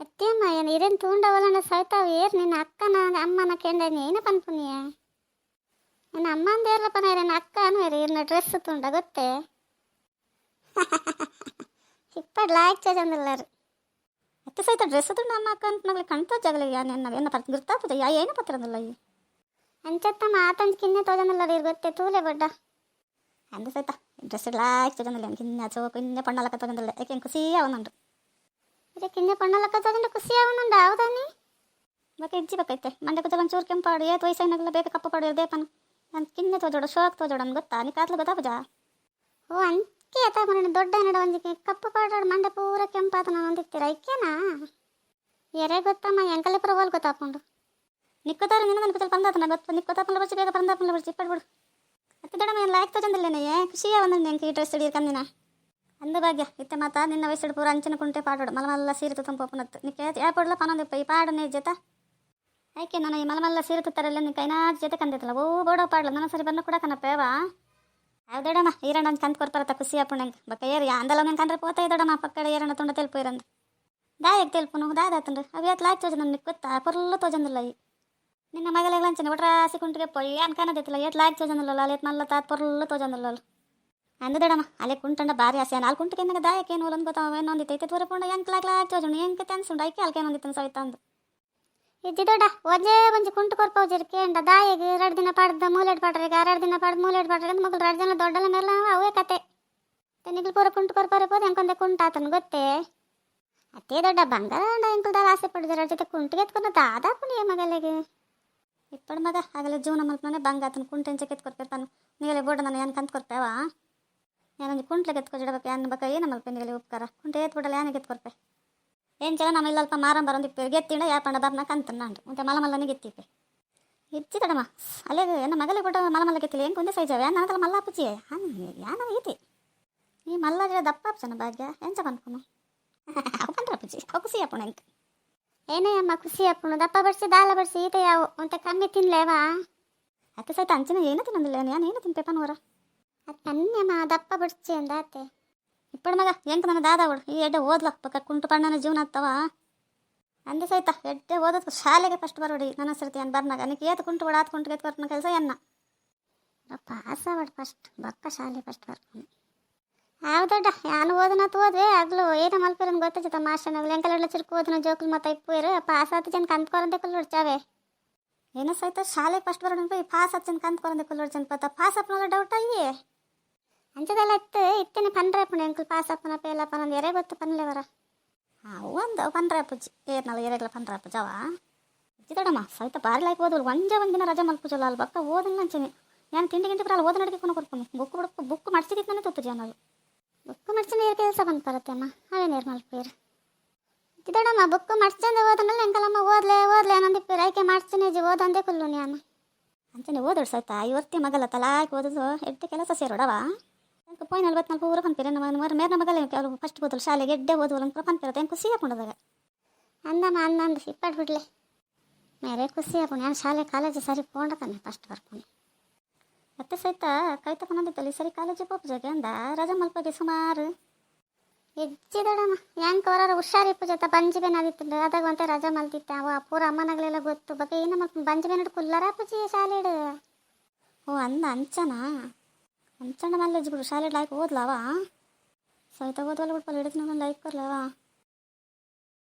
ಅತ್ತೆಮ್ಮ ಏನು ಇರೇನು ತೂಂಡವಲಂಡ ಸೈತಾವ ಏರ್ ನಿನ್ನ ಅಕ್ಕನ ಅಮ್ಮನ ಕೆಂಡನಿ ಏನ ಪನ್ಪುನಿಯ ನನ್ನ ಅಮ್ಮಂದು ಏರ್ಲಪ್ಪನ ನನ್ನ ಅಕ್ಕ ಅನ್ವೇರಿ ಇರ್ನ ಡ್ರೆಸ್ ತುಂಡ ಗೊತ್ತೇ ಇಪ್ಪಡ್ ಲಾಯ್ಕ್ ಚಂದಿಲ್ಲಾರು ಅತ್ತೆ ಸಹಿತ ಡ್ರೆಸ್ ತುಂಡ ಅಮ್ಮ ಅಕ್ಕ ಅಂತ ಮಗಳಿಗೆ ಕಣ್ತೋ ಜಗಲಿ ಏನ ಪರ್ತ ಗುರ್ತಾಪದ ಏನು ಪತ್ತಿರಂದಿಲ್ಲ ಈ ಅಂಚತ್ತಮ್ಮ ಆತಂದು ಕಿನ್ನೆ ತೋಜಂದಿಲ್ಲ ಇರ್ ಗೊತ್ತೇ ತೂಲೆ ಬಡ್ಡ ಅಂದ ಸಹಿತ ಡ್ರೆಸ್ ಲಾಯ್ಕ್ ಚಂದಿಲ್ಲ ಕಿನ್ನೆ ಚೋಕು ಇನ್ನೆ ಪಣ್ಣಲಕ್ಕ ತೋಜಂದಿಲ್ಲ ಯಾಕೆ ಖುಷಿ ಅವನುಂಡು ಇದೇ ಕಿನ್ನೆ ಪಣ್ಣಲಕ್ಕ ತೋಜಂಡ ಖುಷಿ ಅವನುಂಡು ಹೌದಾನಿ ಬಕ್ಕೆ ಇಜ್ಜಿ ಬೇಕೈತೆ ಮಂಡ್ಯ ಕುಜ ಒಂಚೂರು ಕೆಂಪಾಡು ಏತ್ ವಯಸ್ಸೈನಾಗಲ್ಲ ಬೇಕು ಕಪ್ಪು ಪಾಡು ದೇಪನ ನಾನು ಕಿನ್ನೆ ತೋಜೋಡು ಶೋಕ್ ತೋಜೋಡು ಅನ್ ಗೊತ್ತಾ ನೀ ಕಾತ್ಲು ಗೊತ್ತಾ ಪೂಜಾ ಓ ಅಂಕಿ ಆತ ಮನೆ ದೊಡ್ಡ ನಡ ಒಂದಿಗೆ ಕಪ್ಪು ಪಾಡಾಡು ಮಂಡ್ಯ ಪೂರ ಕೆಂಪಾತ ನಾನು ಒಂದಿತ್ತೀರ ಐಕ್ಯನಾ ಎರೆ ಗೊತ್ತಮ್ಮ ಎಂಕಲೆ ಪುರ ಹೋಲ್ ಗೊತ್ತಾಪುಂಡು ನಿಕ್ಕೋತಾರ ನಿನ್ನ ಕುಜಲ್ ಪಂದಾತನ ಗೊತ್ತ ನಿಕ್ಕೋತಾಪಲ್ಲ ಬರ್ಚಿ ಬೇಗ ಪಂದಾಪಲ್ಲ ಬರ್ಚಿ ಇಪ್ಪಡ್ಬಿಡು ಅತ್ತೆ ದೊಡ್ಡಮ್ಮ ಏನು ಲಾಯ್ಕ್ ತೋಜಂದಿಲ್ಲೇನೆ ಖುಷಿಯ ಒಂದೊಂದು ಎಂಕಿ ಡ್ರೆಸ್ ಹಿಡಿಯರ್ ಕಂದಿನ ಅಂದ ಭಾಗ್ಯ ಇತ್ತೆ ಮಾತಾ ನಿನ್ನ ವಯಸ್ಸು ಪೂರ ಅಂಚಿನ ಕುಂಟೆ ಪಾಡೋಡು ಮಲಮಲ್ಲ ಸೀರೆ ತಂಪೊಪ್ಪನತ್ತು ನಿಕ್ಕೆ ಯಾಪಡ್ಲ ಪನೊಂದಿಪ್ಪ ಈ ಪಾಡನೆ ಜೊತೆ ಆಯ್ಕೆ ನಾನು ಈ ಮಲಮಲ್ಲ ಸೀರೆ ತುತ್ತಾರಲ್ಲ ನಿನ್ನ ಕೈನಾಜ್ ಜೊತೆ ಕಂದಿತ್ತಲ್ಲ ಓ ಬೋಡೋ ಪಾಡ್ಲ ನನ್ನ ಸರಿ ಬನ್ನ ಕೂಡ ಕನಪೇವಾ ಯಾವ್ದಡಮ್ಮ ಈರಣ್ಣ ಕಂತು ಕೊರ್ಪರತ್ತ ಖುಷಿ ಅಪ್ಪಣಂಗೆ ಬಕ್ಕ ಏರಿ ಅಂದಲ್ಲ ನಂಗೆ ಕಂಡ್ರೆ ಪೋತ ಇದ್ದಡಮ್ಮ ಪಕ್ಕಡೆ ಏರಣ್ಣ ತುಂಡ ತೆಲ್ಪು ಇರಂದು ದಾಯಕ್ಕೆ ತೆಲ್ಪುನು ದಾದಾತಂಡ್ರಿ ಅವು ಎತ್ತು ಲಾಯ್ಕ್ ತೋಜ ನನಗೆ ಗೊತ್ತಾ ಪೊರ್ಲು ತೋಜಂದಿಲ್ಲ ಈ ನಿನ್ನ ಮಗಲಿಗೆ ಲಂಚನೆ ಒಟ್ರಾಸಿ ಕುಂಟಿಗೆ ಪೋಯಿ ಏನು ಕಾಣದಿತ್ತಿಲ್ಲ ಎತ್ತು ಲಾಯ್ಕ್ ತೋಜಂದಿಲ್ಲ ಅಲ್ಲಿ ಎತ್ತು ಮಲ್ಲ ತಾತ್ ಪೊರ್ಲು ತೋಜಂದಿಲ್ಲ ಅಂದದಡಮ್ಮ ಅಲ್ಲೇ ಕುಂಟಂಡ ಬಾರಿ ಆಸೆ ನಾಲ್ಕು ಕುಂಟಿಗೆ ನನಗೆ ದಾಯಕ್ಕೆ ಏನು ಒಂದು ಗೊತ್ತಾವ ಏನೊಂದಿತ್ತೈತೆ ತೋರಪುಂಡ ಎಂಕ್ ಲಾಕ್ ತೋಜಣು ಎಂಕ ತೆನ್ಸುಂಡು ಐಕೆ ಅಲ್ಕೆ ಏನೊಂದಿತ್ತು ಸವಿತ ಅಂದು ಇಜ್ಜಿ ದೊಡ್ಡ ಒಂಜೇ ಒಂಜಿ ಕುಂಟು ಕೊರ್ಪೋಜಿರ್ ಕೇಂಡ ದಾಯಿಗೆ 2 ದಿನ ಪಾಡ್ದ ಮೂಲೆಡ್ ಪಾಡ್ರಿಗೆ 2 ದಿನ ಪಾಡ್ದು ಮೂಲೆಡ್ ಪಾಡ್ರಿಗೆ ಅಂತ ಮಗಳು 2 ಜನ ದೊಡ್ಡಲ ಮೇಲೆ ಅವೇ ಕತೆ ತೆನಿಗಳು ಪೂರ ಕುಂಟು ಕೊರ್ಪಾರೆ ಹೋದ ಎಂಕೊಂದೆ ಕುಂಟಾತನ ಗೊತ್ತೇ ಅತ್ತೇ ದೊಡ್ಡ ಬಂಗಾರ ಎಂಕಲ್ದಾಗ ಆಸೆ ಪಡಿದಾರ ಜೊತೆ ಕುಂಟಿಗೆ ಎತ್ಕೊಂಡು ದಾದಾಪುನಿಯ ಮಗಲಿಗೆ ಇಪ್ಪಡು ಮಗ ಆಗಲೇ ಜೀವನ ಮಲ್ಪನೆ ಬಂಗಾತನ ಕುಂಟು ಎಂಚಕ್ಕೆ ಎತ್ಕೊರ್ಪಿರ್ತಾನೆ ನೀಗಲೇ ಬೋಡ ನಾನು ಏನು ಕಂತು ಕೊರ್ಪೇವಾ ಏನೊಂದು ಕುಂಟ್ಲಿಗೆ ಎತ್ಕೊಜಿಡಬೇಕು ಏನು ಬಕ್ಕ ಏನು ಮಲ್ಪ ನೀಗಲೇ ಉಪಕಾರ ಕುಂಟೆ ಎತ್ಬಿಡಲ್ಲ ಏನಿಗೆ ಎತ್ಕೊರ್ಪೆ ಏನು ಚಲ ನಮ್ಮ ಇಲ್ಲಲ್ಪ ಮಾರ ಬರೋಂದಿಪ್ಪೆ ಗೆತ್ತಿಂಡ ಯಾಪಂಡ ಬರ್ನ ಕಂತನ ನಾನು ಮತ್ತೆ ಮಲಮಲ್ಲನೆ ಗೆತ್ತಿಪ್ಪೆ ಇಚ್ಚಿ ತಡಮ್ಮ ಅಲ್ಲೇ ನನ್ನ ಮಗಲಿಗೆ ಬಿಟ್ಟು ಮಲಮಲ್ಲ ಗೆತ್ತಿಲ್ಲ ಏನು ಕುಂದೆ ಸೈಜಾವೆ ನನಗಲ್ಲ ಮಲ್ಲ ಪುಚ್ಚಿ ಯಾನ ಐತಿ ಈ ಮಲ್ಲ ದಪ್ಪ ಅಪ್ಸನ ಭಾಗ್ಯ ಎಂಚ ಬಂದ್ಕೊನು ಬಂದ್ರ ಪುಚ್ಚಿ ಖುಷಿ ಅಪ್ಪಣ ಎಂಕ ಏನೇ ಅಮ್ಮ ಖುಷಿ ಅಪ್ಪಣು ದಪ್ಪ ಬಡಿಸಿ ದಾಲ ಬಡಿಸಿ ಈತ ಯಾವ ಅಂತ ಕಮ್ಮಿ ತಿನ್ಲೇವಾ ಅತ್ತೆ ಸಹಿತ ಅಂಚಿನ ಏನು ತಿನ್ನೋದಿಲ್ಲ ನಾನು ಏನು ತಿಂಪೇಪನವರ ಅದು ಕನ್ಯಮ್ಮ ದಪ್ಪ ಬಡಿಸಿ ಅಂದ ಅತ್ತೆ ಇಪ್ಪಡು ಮಗ ಎಂಕ ನನ್ನ ದಾದಾವಳು ಈ ಎಡ್ಡೆ ಓದ್ಲ ಪಕ್ಕ ಕುಂಟು ಪಣ್ಣನ ಜೀವನ ಆಗ್ತವ ಅಂದೆ ಸಹಿತ ಎಡ್ಡೆ ಓದೋದು ಶಾಲೆಗೆ ಫಸ್ಟ್ ಬರೋಡಿ ನನ್ನ ಸರ್ತಿ ಅನ್ ಬರ್ನಾಗ ನನಗೆ ಏತು ಕುಂಟು ಬಿಡ ಕುಂಟು ಎತ್ಕೊರ್ನ ಕೆಲಸ ಎನ್ನ ಪಾಸ್ ಆವಡು ಫಸ್ಟ್ ಬಕ್ಕ ಶಾಲೆ ಫಸ್ಟ್ ಬರ್ಕೊಂಡು ದೊಡ್ಡ ಯಾನು ಓದನತ್ ಓದ್ವೆ ಆಗ್ಲು ಏನೋ ಮಲ್ಪಿರನ್ ಗೊತ್ತಿತ್ತ ಮಾಸ್ಟರ್ನಾಗ್ಲು ಎಂಕಲೆಲ್ಲ ಚಿರ್ಕು ಓದನ ಜೋಕ್ಲು ಮತ್ತೆ ಇಪ್ಪುರು ಪಾಸ್ ಆತ ಜನ ಕಂತ್ಕೊರಂದೆ ಕುಲ್ಲುಡ್ಚಾವೆ ಏನೋ ಸಹಿತ ಶಾಲೆಗೆ ಫಸ್ಟ್ ಬರೋಣ ಪಾಸ್ ಹತ್ತು ಜನ ಕಂತ್ಕೊರಂದೆ ಕುಲ್ಲುಡ್ಚನ್ ಪತ್ತ ಪಾಸ್ ಅಪ್ಪನಲ್ಲ ಡೌಟ್ ಅಯ್ಯೇ ಅಂಚದೆಲ್ಲ ಇತ್ತೇನೆ ಪನ್ರೇಪುಣ ಎಂಕಲ್ ಪಾಸ್ ಅಪ್ಪನ ಪೇಲ ಪನೊಂದು ಎರೆ ಗೊತ್ತು ಪನ್ಲೆವರ ಒಂದು ಪನ್ರೇಪುಜಿ ಏರ್ನಲ್ಲ ಎರೆಗ್ಲ ಪನ್ರೇಪುಜವ ಇದ್ದಡಮ್ಮ ಸಹಿತ ಬಾರಿ ಲಾಯ್ಕ್ ಓದೋರು ಒಂದಿನ ರಜೆ ಮಲ್ಪುಜಲ್ಲ ಅಲ್ಲಿ ಬಕ್ಕ ಓದಲ್ಲ ಅಂಚನೆ ನಾನು ತಿಂಡಿ ಗಿಂಡಿ ಬರಲ್ಲ ಓದ ನಡಿಗೆ ಕೊಡ್ಕೊಂಡು ಬುಕ್ ಮಾಡಿಸಿದಿತ್ತಾನೆ ತುತ್ತು ನಾವು ಬುಕ್ ಮಡ್ಚಂದ ಏರ್ ಕೆಲಸ ಬಂದು ಬರುತ್ತೆ ಅಮ್ಮ ಅವೇನೇರು ಮಲ್ಪೇರು ಇದ್ದಡಮ್ಮ ಬುಕ್ ಮಡ್ಚಂದ ಓದನಲ್ಲ ಎಂಕಲಮ್ಮ ಓದ್ಲೆ ಅನ್ನೊಂದಿಪ್ಪೇರು ಆಯ್ಕೆ ಮಾಡ್ತೀನಿ ಜಿ ಓದಂದೆ ಕುಲ್ಲು ನಾನು ಅಂಚನೆ ಓದೋಡು ಸಹಿತ ಇವತ್ತೇ ಮಗಲ್ಲ ತಲಾಕ್ ಓದೋದು ಎಡ್ಡೆ ಕೆಲಸ ಸೇರೋಡವ ಪೋಯ್ 44 ಪೂರ ಪನ್ಪೇರೆ ನಮ್ಮ ಮೇರ್ನ ಮಗಲ್ಲ ಅವ್ರು ಫಸ್ಟ್ ಓದಲು ಶಾಲೆಗೆ ಎಡ್ಡೆ ಓದುವಲ್ಲ ಪೂರ ಪನ್ಪೇರತ್ತೆ ಏನು ಖುಷಿ ಹಾಕೊಂಡದಾಗ ಅಂದಮ್ಮ ಅಂದಂದು ಇಪ್ಪಟ್ಟು ಬಿಡ್ಲೆ ಮೇರೆ ಖುಷಿ ಹಾಕೊಂಡು ನಾನು ಶಾಲೆ ಕಾಲೇಜ್ ಸರಿ ಪೋಂಡತಾನೆ ಫಸ್ಟ್ ಬರ್ಕೊಂಡು ಮತ್ತೆ ಸಹಿತ ಕೈ ತಗೊಂಡಿತ್ತಲ್ಲಿ ಸರಿ ಕಾಲೇಜಿಗೆ ಹೋಗ್ಜಾಗೆ ಅಂದ ರಜಾ ಮಲ್ಪಗೆ ಸುಮಾರು ಹೆಜ್ಜಿದಡಮ್ಮ ಹೆಂಗೆ ಅವರ ಹುಷಾರಿಪ್ಪು ಜೊತೆ ಬಂಜಿಬೇನಾದಿತ್ತು ಅದಾಗ ಒಂತೆ ರಜಾ ಮಲ್ತಿತ್ತೆ ಅವ ಪೂರ ಅಮ್ಮನಾಗಲೆಲ್ಲ ಗೊತ್ತು ಬಗ್ಗೆ ಏನು ಮಲ್ಕೊಂಡು ಬಂಜಿಬೇನಡು ಕುಲ್ಲರ ಪೂಜಿ ಶಾಲೆಡು ಓ ಅಂದ ಅಂಚಣ್ಣ ಮಲ್ಲೆಜ್ ಬಿಡು ಶಾಲೆ ಲಾಯ್ಕ್ ಓದ್ಲವ ಸಹಿತ ಓದ್ವಲ್ಲ ಬಿಡ್ಪಲ್ಲ ಹಿಡಿದು ನಮ್ಮ ಲೈಕ್ ಕೊರ್ಲವ